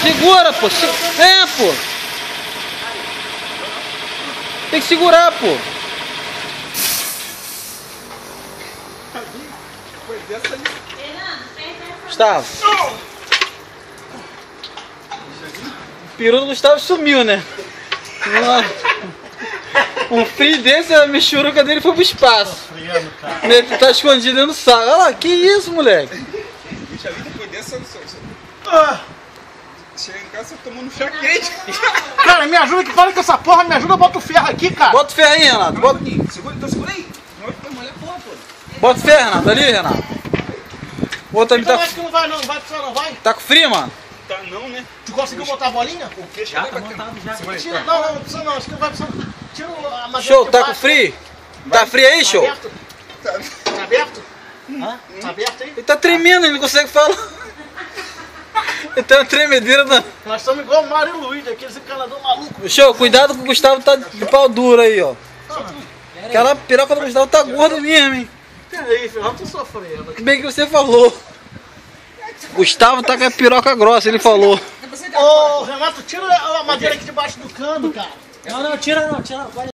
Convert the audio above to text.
Segura, pô. É, pô. Tem que segurar, pô. Gustavo. O peru do Gustavo sumiu, né? Um frio desse, a mexuruca dele foi pro espaço. Ele tá escondido dentro do saco. Olha lá, que isso, moleque? Deixa ali, depois dessa, chega em casa, você tomando chá quente. Cara, me ajuda que para com essa porra, me ajuda, bota o ferro aqui, cara. Bota o ferro aí, Renato. Bota... Segura, então segura aí. Não vai molhar porra, pô. Bota o ferro, Renato, ali, Renato. O outro ali Então tá... acho que não vai não, vai precisar não, vai. Tá com frio, mano? Tá não, né? Tu conseguiu botar a bolinha? O peixe já tá montado já. Tira, não precisa não, acho que não vai precisar. Tira a madeira. Show, de tá baixo. com frio? Tá frio aí, show? Aberto? Tá aberto? Hã? Tá aberto aí? Ele tá tremendo, ele não consegue falar. Ele tem uma tremedeira da... Nós estamos igual o Mário e Luiz, aqueles encanador maluco. Show, cuidado que o Gustavo tá de pau duro aí, ó. Aquela piroca do Gustavo tá gorda mesmo, hein? Peraí, filho, eu tô sofrendo. Bem que você falou. Gustavo tá com a piroca grossa, ele falou. Ô, Renato, tira a madeira aqui debaixo do cano, cara. Não, tira não, tira não.